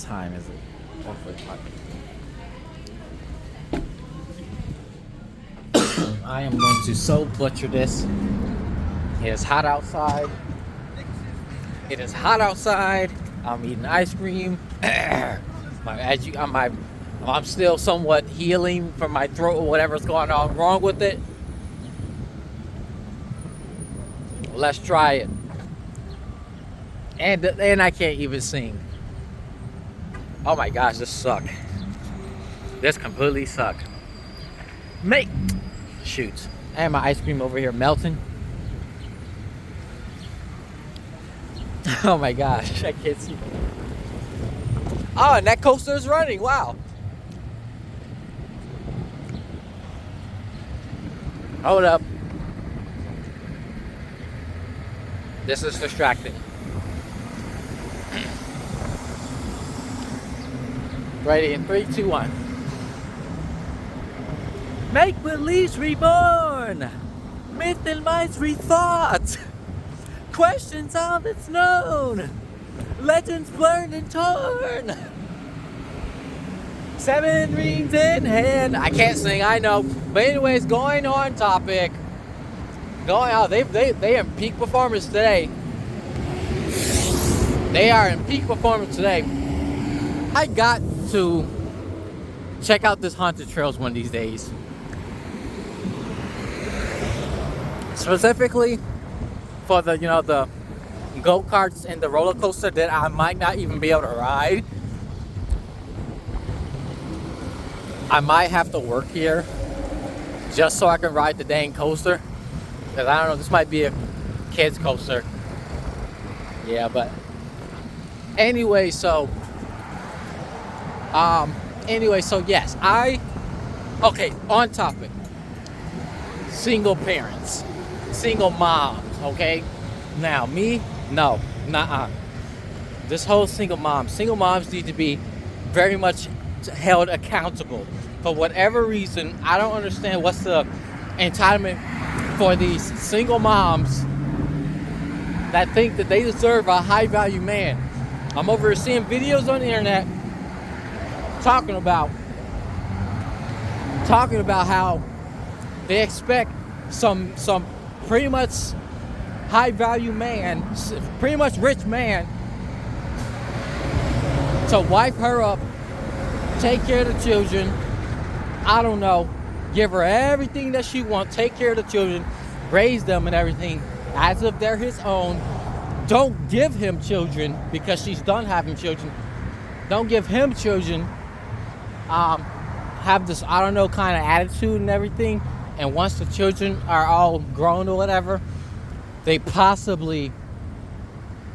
time is it? 1:45. I am going to so butcher this. It is hot outside. It is hot outside. I'm eating ice cream. I'm still somewhat healing from my throat or whatever's going on wrong with it. Let's try it. And I can't even sing. Oh my gosh, this sucks. This completely sucks. Shoot. I have my ice cream over here melting. Oh my gosh, I can't see. Oh, and that coaster is running. Wow. Hold up. This is distracting. Ready in 3, 2, 1. Make beliefs reborn. Myth and minds rethought. Questions all that's known. Legends blurred and torn. 7 rings in hand. I can't sing, I know. But anyways, going on topic. They in peak performance today. They are in peak performance today. I got to check out this haunted trails one of these days. Specifically for the go-karts and the roller coaster that I might not even be able to ride. I might have to work here just so I can ride the dang coaster. Because I don't know, this might be a kid's coaster. Yeah, but anyway, so yes, okay, on topic. Single parents, single moms, okay? Now, me, no, nuh-uh. This whole single moms need to be very much held accountable. For whatever reason, I don't understand what's the entitlement for these single moms that think that they deserve a high-value man. I'm over here seeing videos on the internet talking about how they expect some pretty much high-value man, pretty much rich man, to wife her up, take care of the children, I don't know, give her everything that she wants, take care of the children, raise them and everything as if they're his own. Don't give him children because she's done having children. Don't give him children. Have this, I don't know, kind of attitude and everything. And once the children are all grown or whatever, they possibly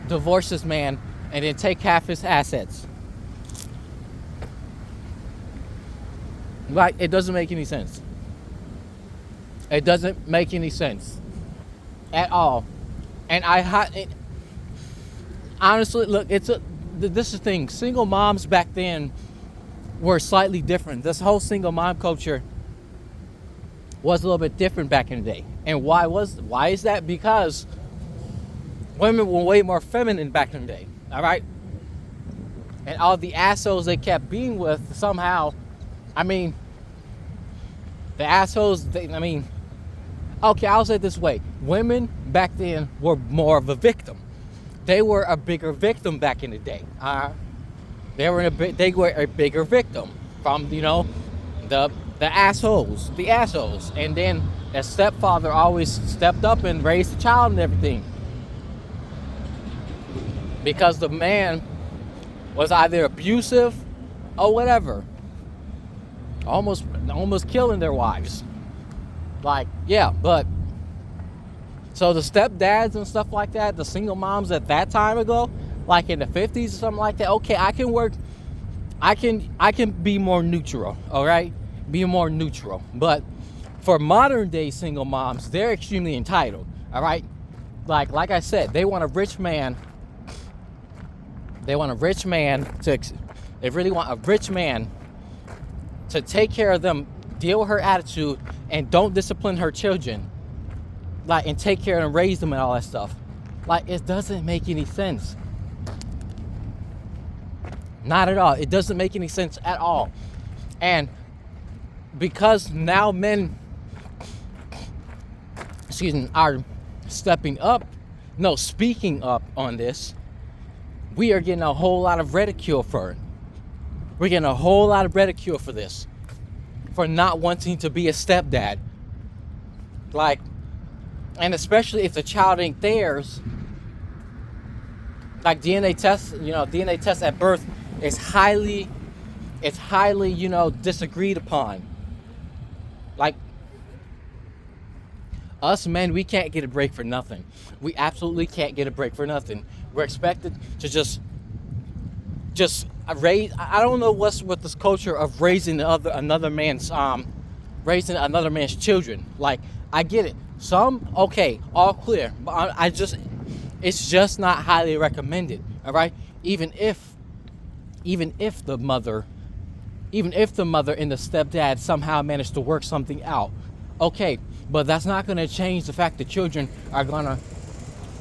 divorce this man and then take half his assets. Like, it doesn't make any sense. It doesn't make any sense at all. And honestly, look, this is the thing. Single moms back then were slightly different. This whole single mom culture was a little bit different back in the day. And why is that? Because women were way more feminine back in the day. All right? And all the assholes they kept being with somehow, the assholes, okay, I'll say it this way. Women back then were more of a victim. They were a bigger victim back in the day. They were a bigger victim from, the assholes. And then a stepfather always stepped up and raised the child and everything. Because the man was either abusive or whatever. Almost killing their wives. So the stepdads and stuff like that, the single moms at that time ago, like in the 50s or something like that, okay, I can be more neutral, all right? Be more neutral. But for modern day single moms, they're extremely entitled, all right? Like I said, they want a rich man. They really want a rich man to take care of them, deal with her attitude, and don't discipline her children. And take care and raise them and all that stuff. It doesn't make any sense. Not at all. It doesn't make any sense at all. And because now men, are speaking up on this, we are getting a whole lot of ridicule for it. We're getting a whole lot of ridicule for this, for not wanting to be a stepdad. Like, and especially if the child ain't theirs, like DNA tests at birth is highly, disagreed upon. Like, us men, we can't get a break for nothing. We absolutely can't get a break for nothing. We're expected to just raise. I don't know what's with this culture of raising another man's children. Like, I get it. Some, okay, all clear. But it's just not highly recommended. All right. Even if the mother and the stepdad somehow managed to work something out, okay. But that's not going to change the fact that children are going to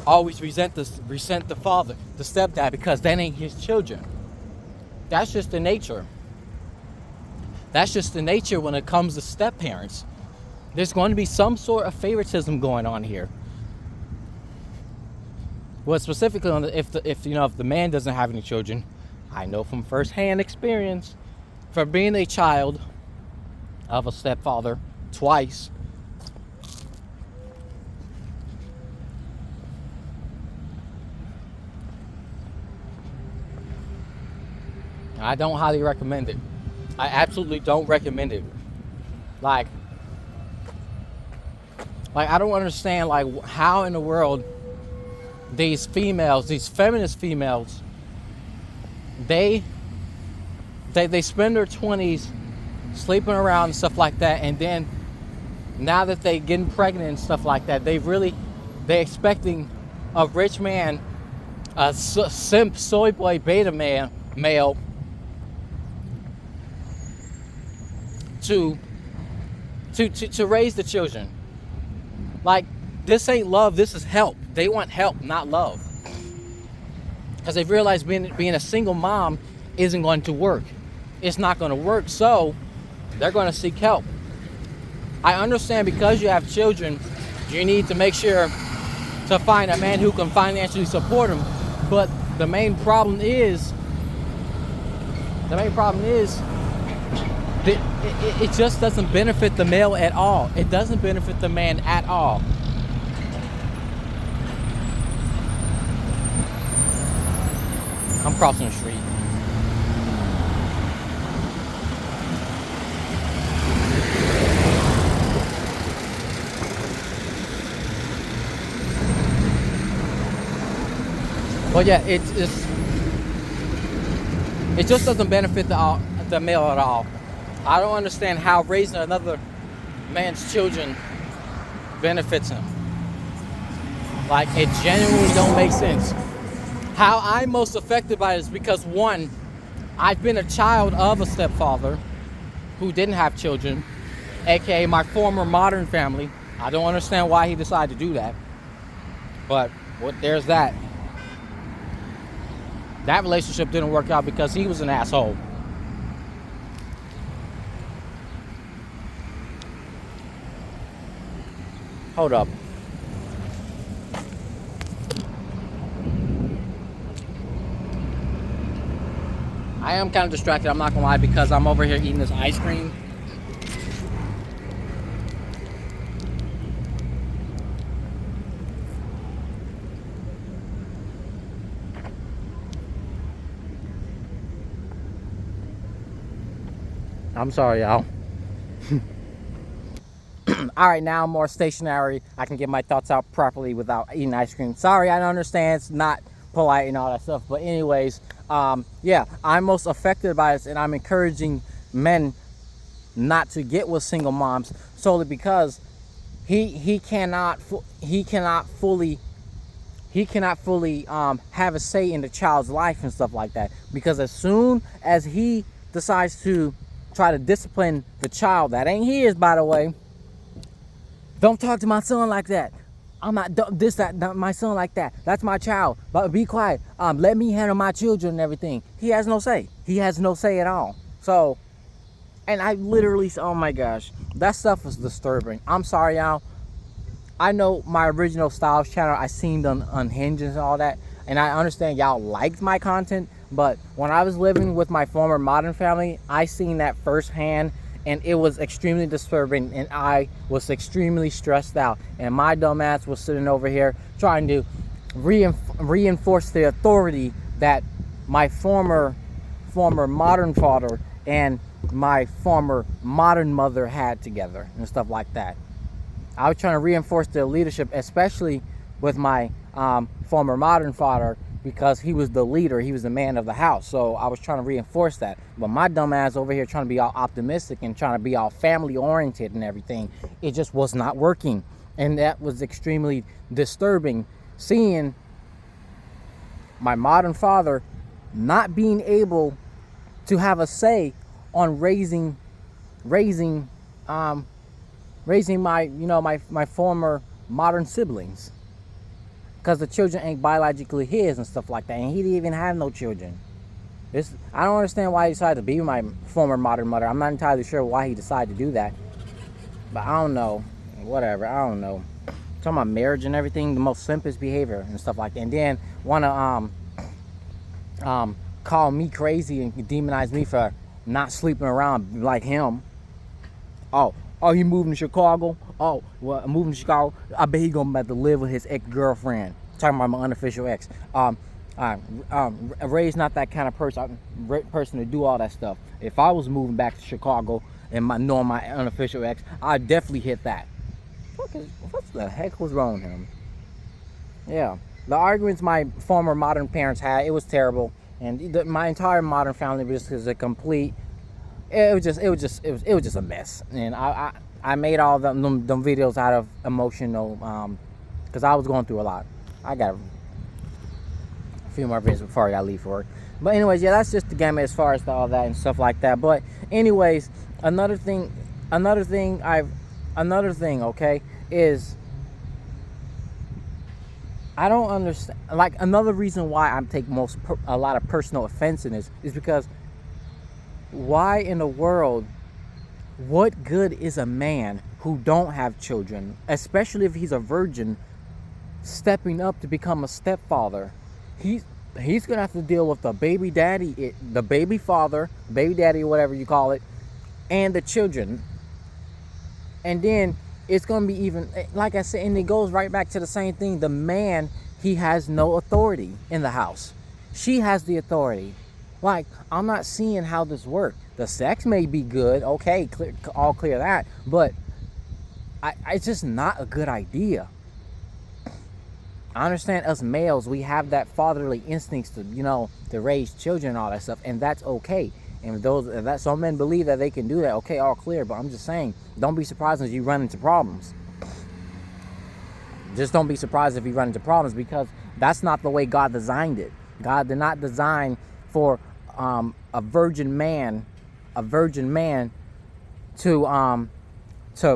always resent the father, the stepdad, because that ain't his children. That's just the nature. That's just the nature when it comes to step parents. There's going to be some sort of favoritism going on here. Well, specifically if the man doesn't have any children, I know from firsthand experience, from being a child of a stepfather twice. I don't highly recommend it. I absolutely don't recommend it. Like I don't understand how in the world these feminist females, they spend their 20s sleeping around and stuff like that, and then now that they getting pregnant and stuff like that, they expecting a rich man, a simp soy boy beta male to raise the children. Like, this ain't love, this is help. They want help, not love. Because they've realized being a single mom isn't going to work. It's not going to work, so they're going to seek help. I understand because you have children, you need to make sure to find a man who can financially support them. But the main problem is it just doesn't benefit the male at all. It doesn't benefit the man at all. I'm crossing the street. But yeah, it just doesn't benefit the male at all. I don't understand how raising another man's children benefits him. Like, it genuinely don't make sense. How I'm most affected by it is because, one, I've been a child of a stepfather who didn't have children, aka my former modern family. I don't understand why he decided to do that. But there's that. That relationship didn't work out because he was an asshole. Hold up. I am kind of distracted, I'm not gonna lie, because I'm over here eating this ice cream. I'm sorry, y'all. All right, now I'm more stationary. I can get my thoughts out properly without eating ice cream. Sorry, I don't understand. It's not polite and all that stuff. But anyways, yeah, I'm most affected by this, and I'm encouraging men not to get with single moms solely because he cannot fully have a say in the child's life and stuff like that. Because as soon as he decides to try to discipline the child, that ain't his, by the way. Don't talk to my son like that. I'm not this, that, my son like that. That's my child. But be quiet. Let me handle my children and everything. He has no say. He has no say at all. So, and I literally, oh my gosh, that stuff was disturbing. I'm sorry, y'all. I know my original Styles channel, I seen on Unhinged and all that, and I understand y'all liked my content, but when I was living with my former modern family, I seen that firsthand, and it was extremely disturbing, and I was extremely stressed out, and my dumbass was sitting over here trying to reinforce the authority that my former modern father and my former modern mother had together and stuff like that. I was trying to reinforce their leadership, especially with my former modern father, because he was the leader. He was the man of the house. So I was trying to reinforce that. But my dumb ass over here trying to be all optimistic and trying to be all family oriented and everything, it just was not working. And that was extremely disturbing, seeing my modern father not being able to have a say on raising my, my former modern siblings, because the children ain't biologically his and stuff like that, and he didn't even have no children. I don't understand why he decided to be my former modern mother. I'm not entirely sure why he decided to do that, but I don't know. Whatever, I don't know. Talking about marriage and everything, the most simplest behavior and stuff like that, and then wanna call me crazy and demonize me for not sleeping around like him. Oh, he moving to Chicago? Oh, well, moving to Chicago, I bet he gonna have to live with his ex-girlfriend. Talking about my unofficial ex. Ray's not that kind of person to do all that stuff. If I was moving back to Chicago and knowing my unofficial ex, I'd definitely hit that. What the heck was wrong with him? Yeah, the arguments my former modern parents had, it was terrible, and my entire modern family was a complete. It was just a mess, and I made all them videos out of emotional, because I was going through a lot. I got a few more videos before I gotta leave for work. But anyways, yeah, that's just the gamut as far as all that and stuff like that. But anyways, another thing, okay, is I don't understand. Like, another reason why I'm taking a lot of personal offense in this is because, why in the world, what good is a man who don't have children, especially if he's a virgin, stepping up to become a stepfather? He's gonna have to deal with the baby daddy, the baby father, baby daddy, whatever you call it, and the children. And then it's gonna be even, like I said, and it goes right back to the same thing. The man, he has no authority in the house. She has the authority. Like, I'm not seeing how this works. The sex may be good, okay, all clear that, but it's just not a good idea. I understand us males, we have that fatherly instincts to, to raise children and all that stuff, and that's okay. And if some men believe that they can do that, okay, all clear. But I'm just saying, don't be surprised if you run into problems. Just don't be surprised if you run into problems, because that's not the way God designed it. God did not design for a virgin man to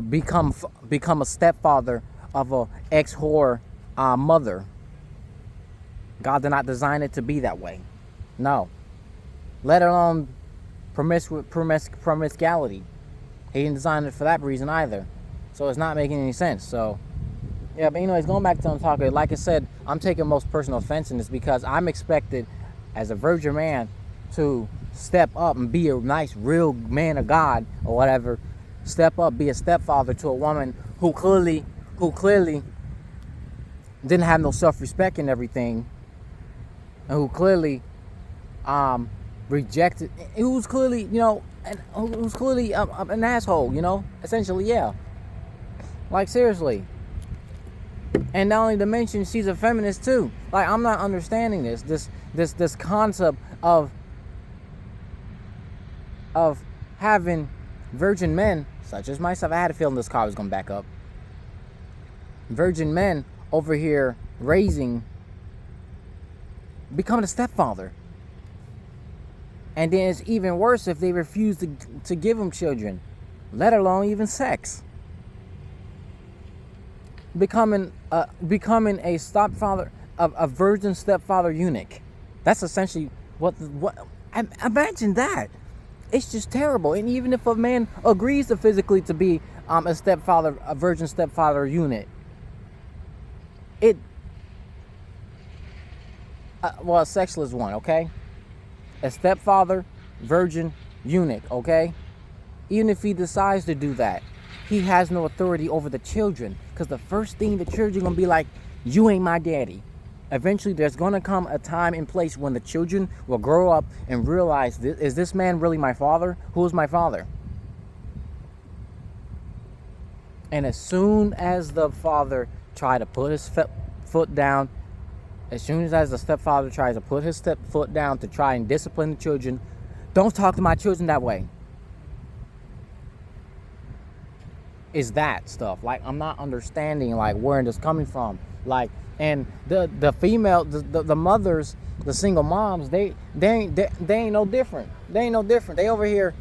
become a stepfather of a ex-whore mother. God did not design it to be that way. No. Let alone promiscuity. He didn't design it for that reason either. So it's not making any sense. So yeah, but anyways, going back to the topic, like I said, I'm taking most personal offense in this because I'm expected as a virgin man to step up and be a nice real man of God or whatever. Step up, be a stepfather to a woman who clearly didn't have no self-respect and everything, and who clearly rejected, who's clearly, who's clearly an asshole, essentially, yeah. Like, seriously. And not only to mention, she's a feminist too. Like, I'm not understanding this concept of having virgin men, such as myself. I had a feeling this car was gonna back up. Virgin men over here becoming a stepfather. And then it's even worse if they refuse to give them children, let alone even sex. becoming a stepfather, a virgin stepfather eunuch. That's essentially what. Imagine that. It's just terrible. And even if a man agrees to physically to be a virgin stepfather eunuch, a sexualist one, okay? A stepfather, virgin, eunuch, okay? Even if he decides to do that, he has no authority over the children, because the first thing the children gonna be like, you ain't my daddy. Eventually, there's gonna come a time and place when the children will grow up and realize, is this man really my father? Who is my father? And as soon as the father try to put his foot down, as soon as the stepfather tries to put his foot down to try and discipline the children, don't talk to my children that way. Is that stuff. Like, I'm not understanding, like, where this coming from. Like, and the female, the mothers, the single moms, they ain't no different. They ain't no different. They over here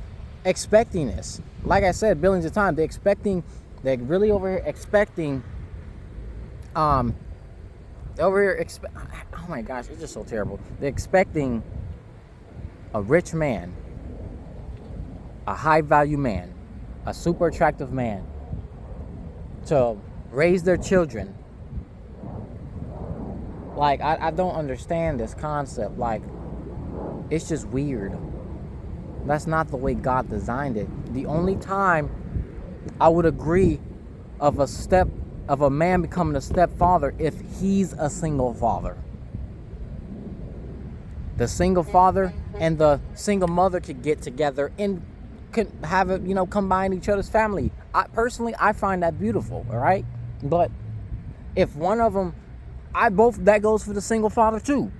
expecting this. Like I said, billions of times, they're really over here expecting, oh my gosh, it's just so terrible. They're expecting a rich man, a high value man, a super attractive man to raise their children. Like, I don't understand this concept. Like, it's just weird. That's not the way God designed it. The only time I would agree of a man becoming a stepfather if he's a single father. The single father and the single mother could get together and could have it, combine each other's family. I find that beautiful, all right? But if one of them, that goes for the single father too.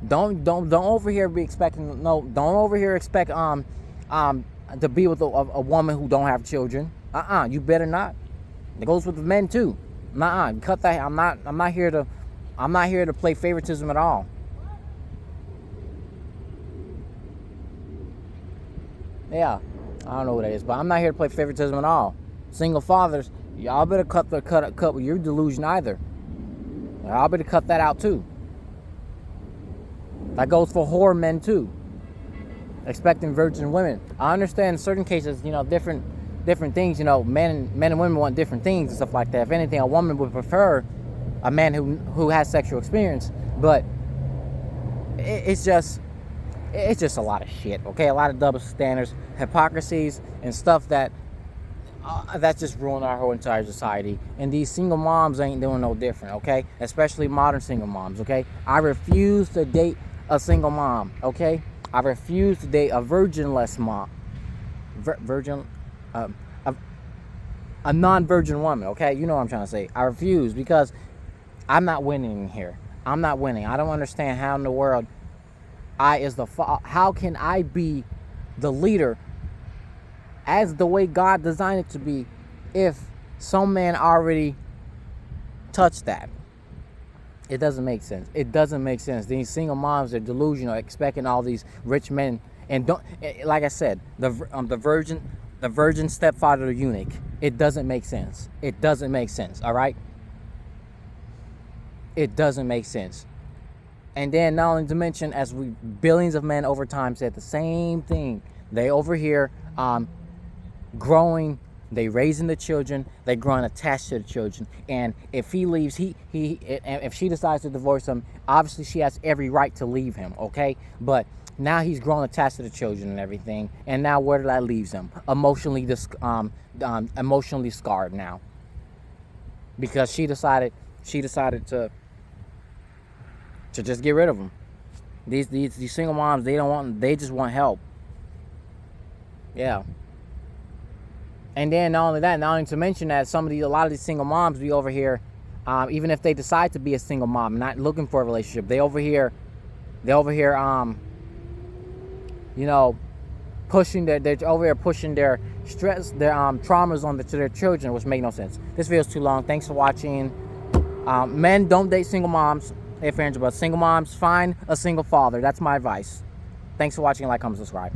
Don't over here be expecting, don't over here expect to be with a woman who don't have children. You better not. It goes with the men too. Cut that. I'm not here to play favoritism at all. Yeah, I don't know what that is, but I'm not here to play favoritism at all. Single fathers, y'all better cut with your delusion either. Y'all better cut that out too. That goes for whore men too. Expecting virgin women. I understand in certain cases, different things. Men and women want different things and stuff like that. If anything, a woman would prefer a man who has sexual experience, but it's just a lot of shit. Okay, a lot of double standards, hypocrisies, and stuff that just ruined our whole entire society. And these single moms ain't doing no different. Okay, especially modern single moms. Okay, I refuse to date a single mom. Okay, I refuse to date a virginless mom. A non-virgin woman, okay? You know what I'm trying to say. I refuse, because I'm not winning here. I'm not winning. I don't understand how in the world how can I be the leader as the way God designed it to be if some man already touched that? It doesn't make sense. It doesn't make sense. These single moms are delusional, expecting all these rich men, and don't, like I said, the virgin stepfather eunuch. It doesn't make sense. It doesn't make sense. All right. It doesn't make sense. And then, not only to mention, as billions of men over time said the same thing. They over here growing. They raising the children. They growing attached to the children. And if he leaves, if she decides to divorce him, obviously she has every right to leave him. Okay, but now he's grown attached to the children and everything. And now where that leaves him? Emotionally scarred now, because she decided to just get rid of him. These single moms, they just want help. Yeah. And then not only to mention that a lot of these single moms be over here, even if they decide to be a single mom, not looking for a relationship, they over here pushing their stress, their traumas to their children, which make no sense. This video is too long. Thanks for watching. Men, don't date single moms. If you're but single moms, find a single father. That's my advice. Thanks for watching. Like, comment, subscribe.